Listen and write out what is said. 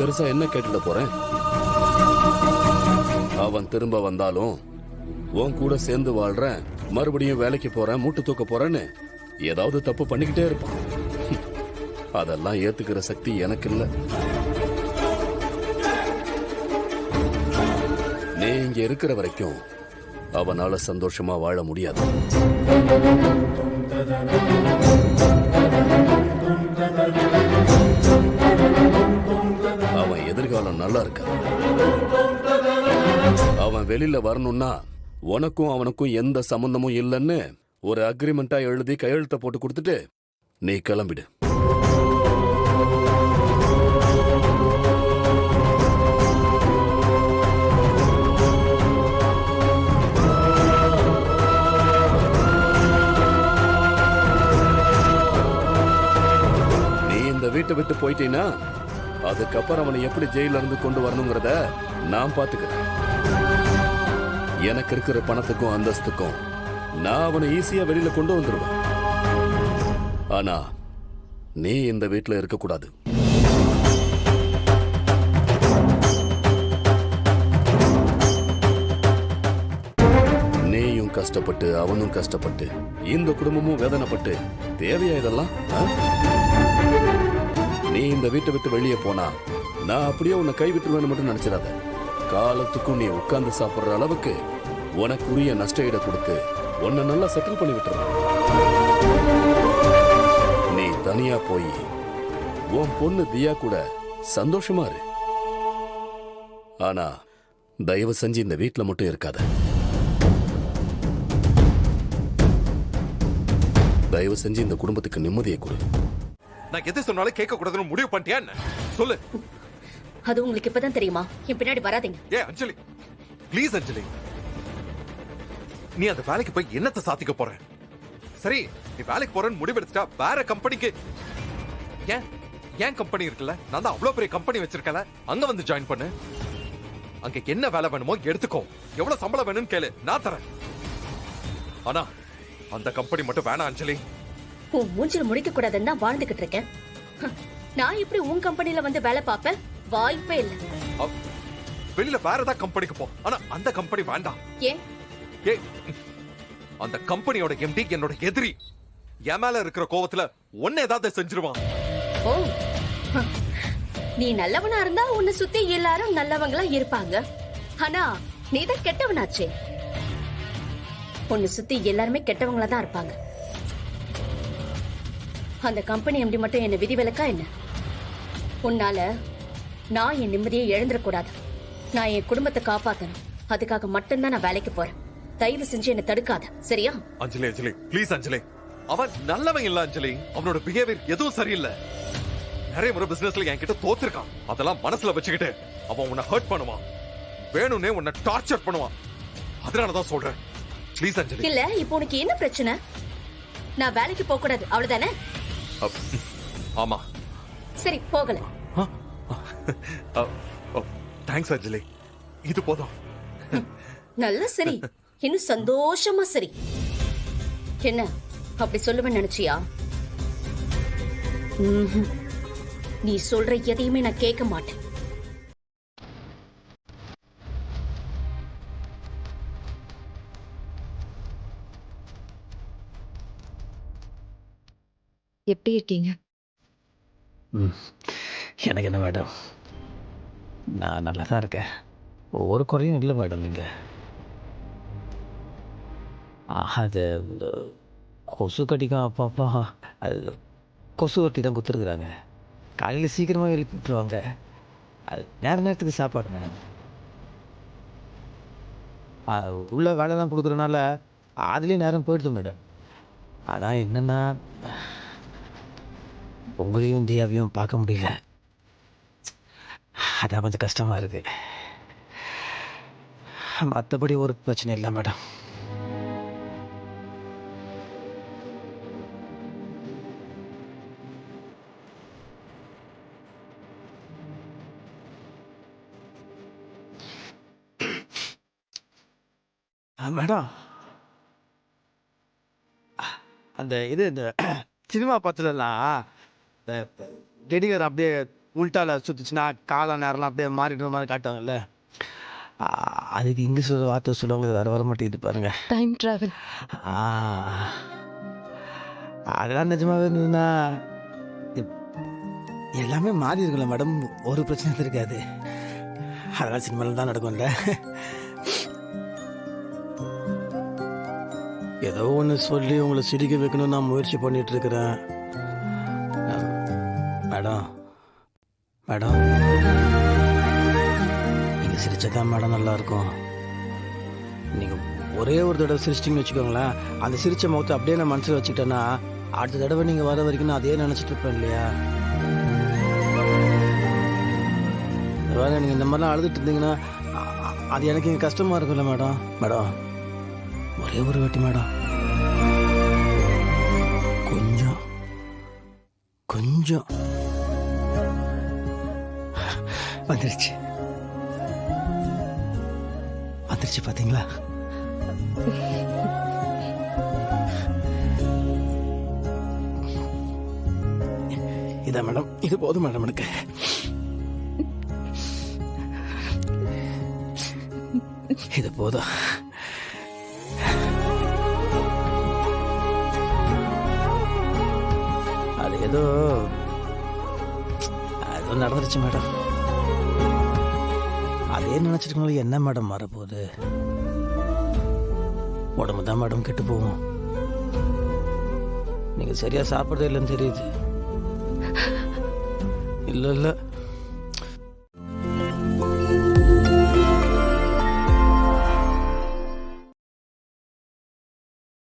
பெருசா என்ன கேட்டுட போறேன்? அவன் திரும்ப வந்தாலும் உன் கூட சேர்ந்து வாழ்றேன், மறுபடியும் வேலைக்கு போறேன், மூட்டு தூக்க போறேன்னு ஏதாவது தப்பு பண்ணிக்கிட்டே இருப்பான். அதெல்லாம் ஏத்துக்கிற சக்தி எனக்கு இல்ல. நீ இங்க இருக்கிற வரைக்கும் அவனால சந்தோஷமா வாழ முடியாது. அவன் எதிர்காலம் நல்லா இருக்கு. அவன் வெளியில வரணும்னா உனக்கும் அவனுக்கும் எந்த சம்பந்தமும் இல்லைன்னு ஒரு அக்ரிமெண்டா எழுதி கையெழுத்த போட்டு கொடுத்துட்டு நீ கிளம்பிடு. வீட்டை விட்டு போயிட்டீன்னா அதுக்கப்புறம் அவனை எப்படி ஜெயில இருந்து கொண்டு வரணுங்கிறத நான் பாத்துக்கிறேன். எனக்கு இருக்கிற பணத்துக்கும் அந்தஸ்துக்கும் நான் அவனை ஈஸியா வெளியில கொண்டு வந்துருவேன். ஆனா நீ இந்த வீட்டுல இருக்கக்கூடாது. நீயும் கஷ்டப்பட்டு அவனும் கஷ்டப்பட்டு இந்த குடும்பமும் வேதனைப்பட்டு தேவையா இதெல்லாம்? நீ இந்த வீட்டை விட்டு வெளியே போனா நான் அப்படியே உன்னை கைவிட்டுருவேன்னு மட்டும் நினைச்சிடாத. காலத்துக்கும் நீ உட்கார்ந்து சாப்பிடுற அளவுக்கு உனக்குரிய நஷ்ட ஈட கொடுத்து உன்னை நல்லா செட்டில் பண்ணி விட்டுற. நீ தனியா போய் உன் பொண்ணு தியா கூட சந்தோஷமா இரு. ஆனா தயவு செஞ்சு இந்த வீட்டுல மட்டும் இருக்காத. தயவு செஞ்சு இந்த குடும்பத்துக்கு நிம்மதியை கொடு. நான் எது சொன்னாலும் கேட்க கூடாதுன்னு முடிவு பண்ணிட்டியா என்ன? சொல்லு. அது உங்களுக்கு இப்பதான் தெரியுமா? என் பின்னாடி வராதீங்க. ஏ அஞ்சலி, ப்ளீஸ் அஞ்சலி, நீ அந்த வேலைக்கு போய் என்னத்தை சாதிக்க போற? சரி, நீ வேலைக்கு போறன்னு முடிவெடுத்துட்டா வேற கம்பெனிக்கு ஏன் கம்பெனி இருக்குல்ல, நான் தான் அவ்வளவு பெரிய கம்பெனி வச்சிருக்கல, அங்க வந்து ஜாயின் பண்ணு. அங்க என்ன வேலை வேணுமோ எடுத்துக்கோ, எவ்வளவு சம்பளம் வேணும்னு கேளு, நான் தரேன். ஆனா அந்த கம்பெனி மட்டும் வேணாம் அஞ்சலி. உன் மூஞ்சில முடிக்க கூடாதுன்னு தான் வாழ்ந்துகிட்டு இருக்கேன். நான் இப்படி உன் கம்பெனில வந்து வேலை பார்ப்பேன்? வாய்ப்பே இல்ல. வெளியில வேற ஏதாவது கம்பெனிக்கு போ, ஆனா அந்த கம்பெனி வேண்டாம். ஏன்? அந்த கம்பெனியோட எம்டி என்னோட எதிரி. என் மேல இருக்கிற கோவத்துல ஒன்னு ஏதாவது செஞ்சிருவான். ஓ, நீ நல்லவனா இருந்தா உன்னை சுத்தி எல்லாரும் நல்லவங்களா இருப்பாங்க. ஆனா நீதான் கெட்டவனாச்சே. உன்னை சுத்தி எல்லாருமே கெட்டவங்களா தான் இருப்பாங்க. அந்த கம்பெனி எம்டி மட்டும் என்ன விதிவிலக்கா என்ன? உன்னால நான் என் நிம்மதியை இழந்துடக்கூடாது. நான் என் குடும்பத்தை காப்பாத்தணும். அதுக்காக மட்டும்தான் நான் வேலைக்கு போறேன். தயவு செஞ்சு என்ன தடுக்காத, சரியா? அஞ்சலி அஞ்சலி ப்ளீஸ் அஞ்சலி, அவன் நல்லவன் இல்ல அஞ்சலி. அவனோட பிஹேவியர் எதுவும் சரியில்லை. நிறைய முறை பிசினஸ்ல என்கிட்ட தோத்துருக்கான். அதெல்லாம் மனசுல வச்சுக்கிட்டு அவன் உன்னை ஹர்ட் பண்ணுவான், வேணும்னே உன்னை டார்ச்சர் பண்ணுவான். அதனாலதான் சொல்றேன், ப்ளீஸ் அஞ்சலி. இல்ல, இப்போ உனக்கு என்ன பிரச்சனை? நான் வேலைக்கு போக கூடாது அவ்வளவுதானே? ஆமா. சரி, போகல. தேங்க்ஸ் அஞ்சலி, இது போதும். நல்ல சரி, இன்னும் சந்தோஷமா சரி. என்ன அப்படி சொல்லுவேன்னு நினைச்சியா? நீ சொல்ற எதையுமே நான் கேட்க மாட்டேன். எப்படி இருக்கீங்க? எனக்கு என்ன மேடம், நான் நல்லா தான் இருக்கேன். ஒரு குறையும் இல்லை மேடம். இங்கே அது கொசு கடிக்கும் அப்பப்போ. அது கொசு ஒட்டி தான் குத்துருக்குறாங்க. காலையில் சீக்கிரமாக எழுப்பி விட்டுருவாங்க. அது நேரத்துக்கு சாப்பாடுங்க. உள்ள வேலைலாம் கொடுக்குறதுனால அதுலேயும் நேரம் போயிடுது மேடம். ஆனால் என்னென்னா உங்களையும் தியாவையும் பார்க்க முடியல. அதான் கொஞ்சம் கஷ்டமாக இருக்கு. மற்றபடி ஒரு பிரச்சனை இல்லை மேடம். மேடம், அந்த இது இந்த சினிமா படத்துலலாம் இந்த டெடிகர் அப்படியே உள்டால சுற்றுச்சுன்னா காலம் நேரம்லாம் அப்படியே மாறிடுற மாதிரி காட்டுவாங்கல்ல, அதுக்கு இங்கிலீஷ் ஒரு வார்த்தை சொல்லுவாங்க, வேறு வர மாட்டேங்குது பாருங்க. Time travel. அதெல்லாம் நிஜமாவே இருந்ததுன்னா எல்லாமே மாறி இருக்குல்ல மேடம், ஒரு பிரச்சனை இருக்காது. அதெல்லாம் சினிமாவில் தான் நடக்கும்ல. ஏதோ ஒன்று சொல்லி உங்களை சிரிக்க வைக்கணும்னு நான் முயற்சி பண்ணிட்டு இருக்கிறேன். மேடம் மேடம் நீங்கள் சிரிச்சதான் மேடம் நல்லா இருக்கும். நீங்கள் ஒரே ஒரு தடவை சிரிச்சிட்டிங்கன்னு வச்சுக்கோங்களேன், அந்த சிரிச்ச முகத்தை அப்படியே நான் மனசில் வச்சுக்கிட்டேன்னா அடுத்த தடவை நீங்கள் வர வரைக்கும் நான் அதே நினச்சிட்டு இருப்பேன் இல்லையா? வேறு நீங்கள் இந்த மாதிரிலாம் அழுதுட்டு இருந்தீங்கன்னா அது எனக்கு இங்கே கஷ்டமாக இருக்கும்ல மேடம். மேடம் ஒரே ஒரு வாட்டி மேடம், கொஞ்சம் கொஞ்சம் வந்துருச்சு வந்துருச்சு பார்த்தீங்களா? இதான் மேடம், இது போதும் மேடம் எனக்கு. இது போதும். அது ஏதோ நடந்துருச்சு மேடம். அதே நினைச்சிருக்கனால என்ன மேடம் மாறப்போகுது? உடம்பு தான் மேடம் கெட்டு போகும். நீங்க சரியா சாப்பிட்றதே இல்லைன்னு தெரியுது. இல்லை இல்லை,